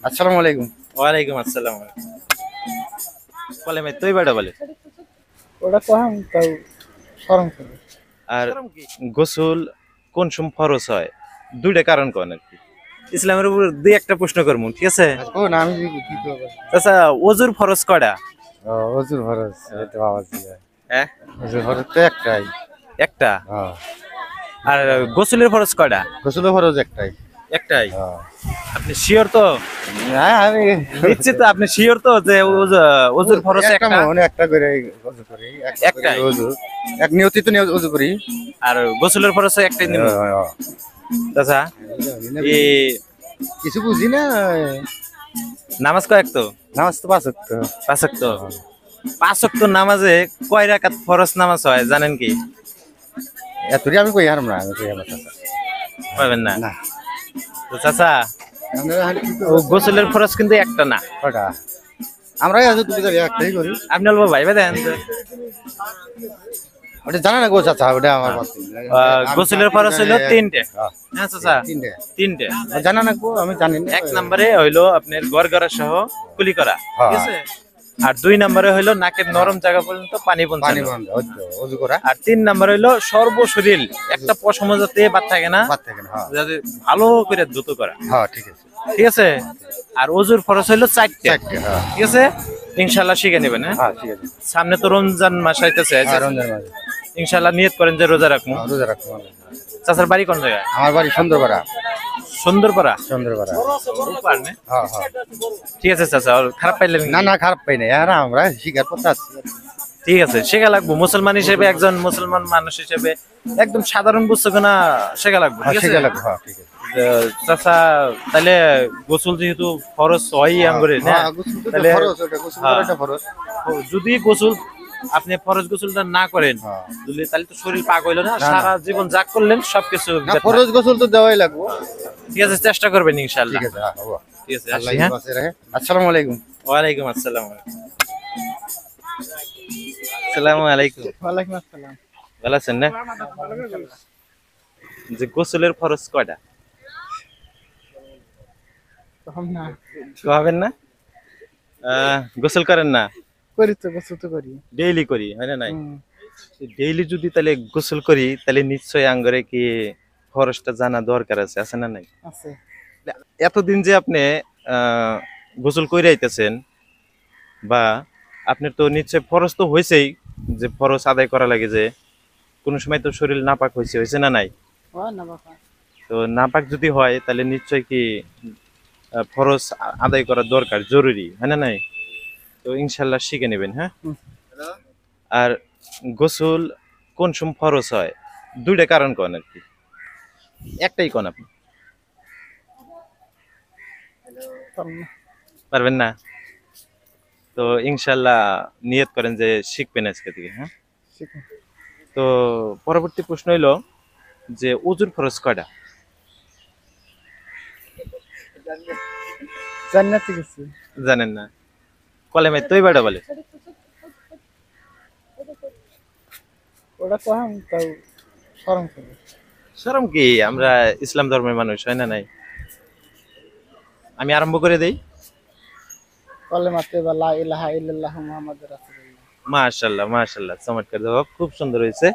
আসসালামু আলাইকুম। ওয়ালাইকুম আসসালাম। বলে তুই বেটা বলে। ওটা কম তাও শরম করে। আর গোসল কোন সময় ফরজ হয়, দুইটা কারণ কোন আর কি। ইসলামের উপর দুই একটা প্রশ্ন করবো, ঠিক আছে? ও না আমি কি করব? আচ্ছা, ওজুর ফরজ কয়টা? ও ওজুর ফরজ এটা আওয়াজ দিয়ে। হ্যাঁ, ওজুর ফরজ তো একটাই। একটা। হ্যাঁ। আর গোসলের ফরজ কয়টা? গোসলের ফরজ একটাই। একটাই। হ্যাঁ। আপনি শিওর তো? না আমি নিশ্চিত আপনি শিওর তো যে ওজুর ফরজ একটা? মানে একটা করে ওজু করি, একটা একটাই। করে ওজু। এক নিয়তিত নিয়ে ওজু করি। আর গোসলের ফরজ একটাই নিব। আচ্ছা, এই কিছু বুঝি না। নামাজ কয়েক তো? নামাজ তো পাঁচ ওয়াক্ত। পাঁচ ওয়াক্ত। পাঁচ ওয়াক্ত নামাজে কয় রাকাত ফরজ নামাজ হয় জানেন কি? এতরি আমি কই হারাম না, আমি কই হারাম না। পাবেন না? না। তো চাচা, ও গোসলের ফরজ কিন্তু একটা না। কটা? আমরা আজ দুটো জায়গায় একটাই করি। আপনি অল্প ভাইবা দেন তো। ওটা জানা না গো চাচা, ওটা আমার গোসলের ফরজ হইলো তিনটে। হ্যাঁ, হ্যাঁ চাচা, তিনটে। তিনটে। জানা না গো, আমি জানি না। এক নম্বরে হইলো আপনার গড় গড়া সহ কুলি করা, হ্যাঁ। ঠিক আছে? আর দুই নম্বরে হইলো নাকের নরম জায়গা পর্যন্ত পানি পানি পৌঁছানো। বন্ধ হচ্ছে ওজু করা। আর তিন নম্বরে হইলো সর্বশরীর একটা পশম যাতে বাদ থাকে না, বাদ থাকে না। হ্যাঁ যাতে ভালো করে দ্রুত করা, হ্যাঁ ঠিক আছে। ঠিক আছে? আর ওজুর ফরজ হইলো চারটে, চারটে। হ্যাঁ ঠিক আছে? ইনশাল্লাহ শিখে নেবেন। হ্যাঁ, হ্যাঁ ঠিক আছে। সামনে তো রমজান মাস আইতেছে, হ্যাঁ, রমজান মাসে। ইনশাল্লাহ নিয়ত করেন যে রোজা রাখবো। হ্যাঁ, রোজা রাখবো। চাচার বাড়ি কোন জায়গায়? আমার বাড়ি সুন্দরপাড়া। সুন্দরপাড়া। সুন্দরপাড়া। উপর না? হ্যাঁ হ্যাঁ। ঠিক আছে চাচা, আর খারাপ পাইলেন না না? না খারাপ পাই না, আর আমরা শিকার করতে আসছি। ঠিক আছে, শেখা লাগবো। মুসলমান হিসেবে, একজন মুসলমান মানুষ হিসেবে একদম সাধারণ বুঝছো না, শেখা লাগবে, হ্যাঁ ঠিক আছে? শিকার লাগবে। হ্যাঁ ঠিক আছে। চাচা, তাহলে গোসল যেহেতু ফরজ হয় আঙ্গুরে না, হ্যাঁ, গোসল তো তাহলে ফরজ, ওটা গোসল হ্যাঁ। করাটা ফরজ। যদি গোসল আপনি ফরজ গোসলটা না করেন, হ্যাঁ। তাহলে তো শরীর পাক হইলো না, না। সারা জীবন যা করলেন সবকিছু না ব্যর্থ। ফরজ গোসল তো দেওয়াই লাগবে। ঠিক আছে, চেষ্টা করবেন ইনশাআল্লাহ। ঠিক আছে। হ্যাঁ হবো। ঠিক আছে, আল্লাহ আসি, হ্যাঁ। বাঁচিয়ে রাখে। আসসালামু আলাইকুম। ওয়ালাইকুম আসসালাম। আসসালামু আলাইকুম। ওয়ালাইকুম আসসালাম। ভালো আছেন না? যে গোসলের ফরজ কয়টা? কম না। হবেন না? গোসল করেন না? করি তো, গোসল তো করি। ডেইলি করি, হয় না? নাই, হুম। ডেইলি যদি তাহলে গোসল করি, তাহলে নিশ্চয়ই আঙ্গরে কি ফরজটা জানা দরকার আছে, আছে না নাই? আছে। এতদিন যে আপনি আহ, গোসল করে আইতেছেন, বা আপনার তো নিশ্চয় ফরজ তো হয়েছেই, যে ফরজ আদায় করা লাগে, যে কোনো সময় তো শরীর নাপাক হয়েছে না নাই? ও না বাবা। তো নাপাক যদি হয়, তাহলে নিশ্চয় কি ফরজ আদায় করা দরকার, জরুরি, হয় না নাই? তো ইনশাল্লাহ শিখে নেবেন, হ্যাঁ। হুম। আর গোসল কোন সময় ফরজ হয়, দুইটা কারণ কোন আর কি। একটাই কোন আপনি কম না। পারবেন না? তো ইনশাল্লাহ নিয়ত করেন যে শিখবেন আজকে থেকে, হ্যাঁ। শিখুন। তো পরবর্তী প্রশ্ন হইলো যে ওজুর ফরজ কয়টা? জান্নাতে গেছি। জানেন না? কলেমে তুই বেটা বলে। ওটা কম তাও শরম করে। শরম কি, আমরা ইসলাম ধর্মের মানুষ, হয় না নাই? আমি আরম্ভ করে দেই। কলেমাতে বা লা ইলাহা ইল্লাল্লাহু মুহাম্মাদুর রাসূলুল্লাহ। মাশাআল্লাহ মাশাআল্লাহ, চমৎকার জবাব, খুব সুন্দর হয়েছে।